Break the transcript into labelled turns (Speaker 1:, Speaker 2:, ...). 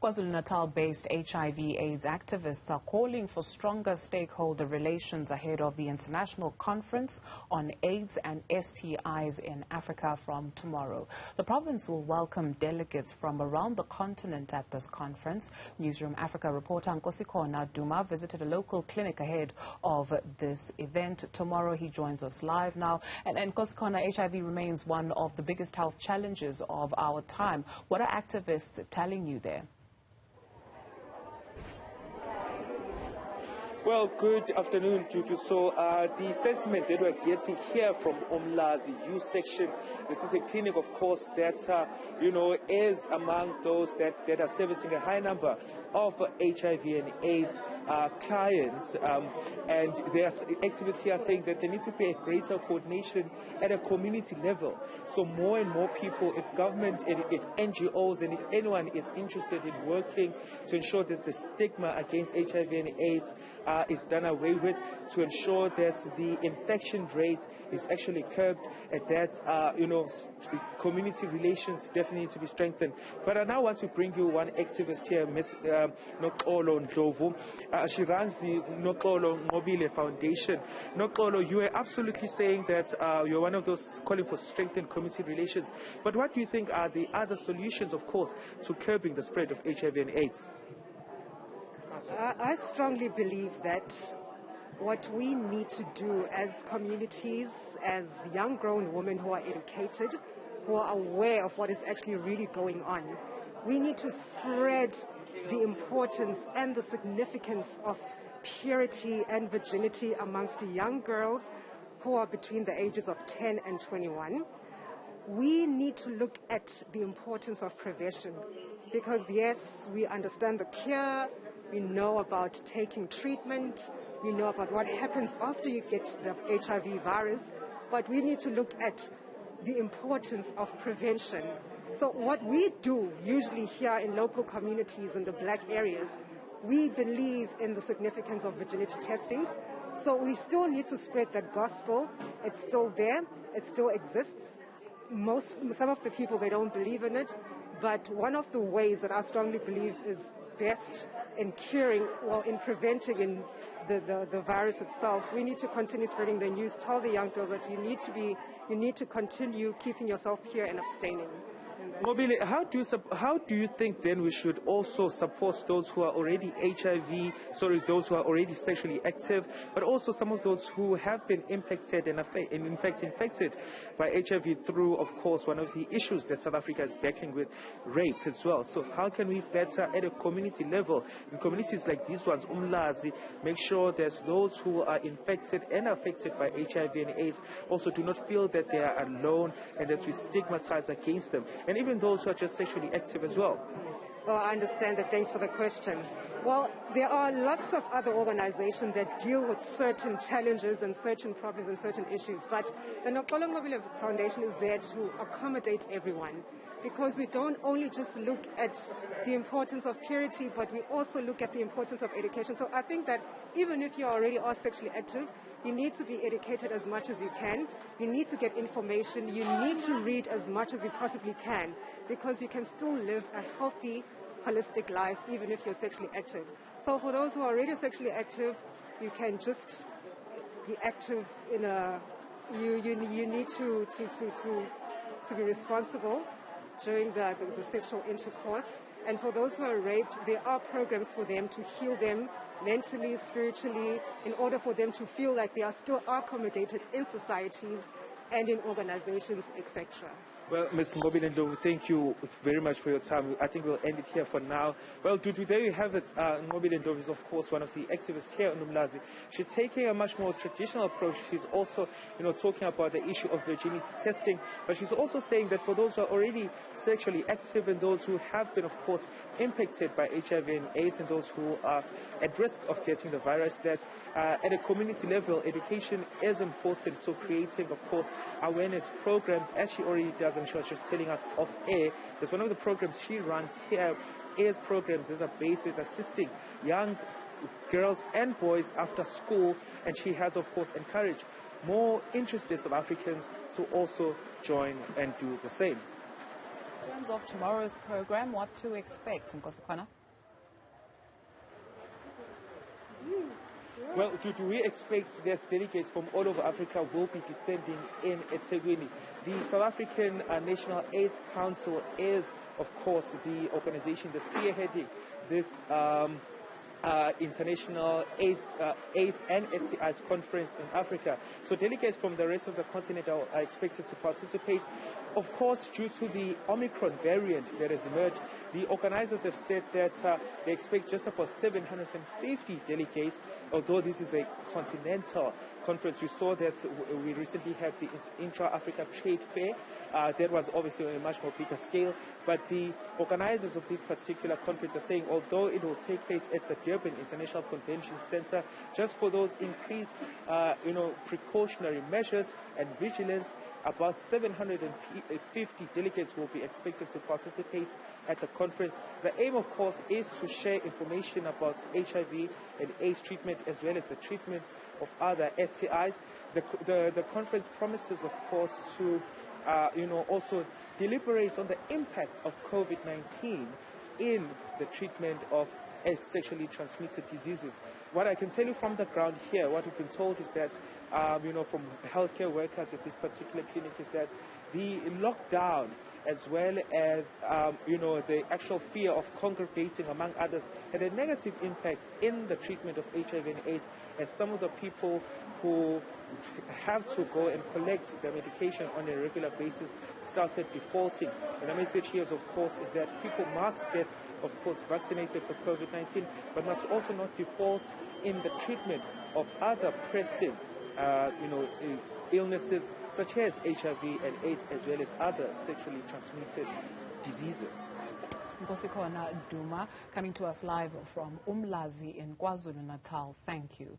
Speaker 1: KwaZulu-Natal-based HIV Aids activists are calling for stronger stakeholder relations ahead of the International Conference on Aids and STIs in Africa from tomorrow. The province will welcome delegates from around the continent at this conference. Newzroom Afrika reporter Nkosikhona Duma visited a local clinic ahead of this event. Tomorrow he joins us live now. And Nkosikhona, HIV remains one of the biggest health challenges of our time. What are activists telling you there?
Speaker 2: Well, good afternoon, Juju. So the sentiment that we're getting here from Umlazi U section, this is a clinic, of course, that, is among those that are servicing a high number of HIV and AIDS clients. And their activists here are saying that there needs to be a greater coordination at a community level. So more and more people, if government and if NGOs and if anyone is interested in working to ensure that the stigma against HIV and AIDS is done away with, to ensure that the infection rate is actually curbed, and that, community relations definitely need to be strengthened. But I now want to bring you one activist here, Ms. Nokolo Ndlovu. She runs the Nokolo Mobile Foundation. Nokolo, you are absolutely saying that you're one of those calling for strengthened community relations. But what do you think are the other solutions, of course, to curbing the spread of HIV and AIDS?
Speaker 3: I strongly believe that what we need to do as communities, as young grown women who are educated, who are aware of what is actually really going on, we need to spread the importance and the significance of purity and virginity amongst young girls who are between the ages of 10 and 21. We need to look at the importance of prevention, because yes, we understand the cure, we know about taking treatment, we know about what happens after you get the HIV virus, but we need to look at the importance of prevention. So what we do usually here in local communities in the black areas, we believe in the significance of virginity testings. So we still need to spread that gospel. It's still there, it still exists. Some of the people, they don't believe in it, but one of the ways that I strongly believe is best in curing, well, in preventing in the virus itself, we need to continue spreading the news. Tell the young girls that you need to continue keeping yourself pure and abstaining.
Speaker 2: Mobile, how do you think then we should also support those who are already those who are already sexually active, but also some of those who have been impacted and in fact infected by HIV through, of course, one of the issues that South Africa is battling with, rape as well. So how can we better at a community level, in communities like these ones, Umlazi, make sure that those who are infected and affected by HIV and AIDS also do not feel that they are alone and that we stigmatize against them, and even those who are just sexually active as well?
Speaker 3: Well, I understand that. Thanks for the question. Well, there are lots of other organizations that deal with certain challenges and certain problems and certain issues, but the Nkosikhona Duma Foundation is there to accommodate everyone, because we don't only just look at the importance of purity, but we also look at the importance of education. So I think that even if you already are sexually active, you need to be educated as much as you can. You need to get information. You need to read as much as you possibly can, because you can still live a healthy, holistic life even if you're sexually active. So for those who are already sexually active, you can just be active in a... You need to be responsible during the sexual intercourse. And for those who are raped, there are programs for them to heal them mentally, spiritually, in order for them to feel like they are still accommodated in societies and in organizations, etc.
Speaker 2: Well, Ms. Nkosikhona, thank you very much for your time. I think we'll end it here for now. Well, there you have it. Nkosikhona is, of course, one of the activists here in Umlazi. She's taking a much more traditional approach. She's also, talking about the issue of virginity testing, but she's also saying that for those who are already sexually active and those who have been, of course, impacted by HIV and AIDS and those who are at risk of getting the virus, that at a community level, education is important. So creating, of course, awareness programs, as she already does, and she was just telling us off air, there's one of the programs she runs here is programs that are based at assisting young girls and boys after school, and she has, of course, encouraged more interested South Africans to also join and do the same.
Speaker 1: In terms of tomorrow's program, what to expect, Nkosikhona?
Speaker 2: Well, we expect that delegates from all over Africa will be descending in eThekwini. The South African National AIDS Council is, of course, the organization that's spearheading this international AIDS and STIs conference in Africa. So delegates from the rest of the continent are expected to participate. Of course, due to the Omicron variant that has emerged, the organizers have said that they expect just about 750 delegates, although this is a continental conference. You saw that we recently had the Intra-Africa Trade Fair. That was obviously on a much more bigger scale. But the organizers of this particular conference are saying, although it will take place at the Durban International Convention Center, just for those increased, precautionary measures and vigilance, about 750 delegates will be expected to participate at the conference. The aim, of course, is to share information about HIV and AIDS treatment as well as the treatment of other STIs. The conference promises, of course, to also deliberate on the impact of COVID-19 in the treatment of sexually transmitted diseases. What I can tell you from the ground here, what we've been told is that, from healthcare workers at this particular clinic, is that the lockdown, as well as, the actual fear of congregating, among others, had a negative impact in the treatment of HIV and AIDS, as some of the people who have to go and collect the medication on a regular basis started defaulting. And the message here, of course, is that people must get, of course, vaccinated for COVID-19, but must also not default in the treatment of other pressing, illnesses such as HIV and AIDS, as well as other sexually transmitted diseases.
Speaker 1: Nkosikhona Duma, coming to us live from Umlazi in KwaZulu-Natal. Thank you.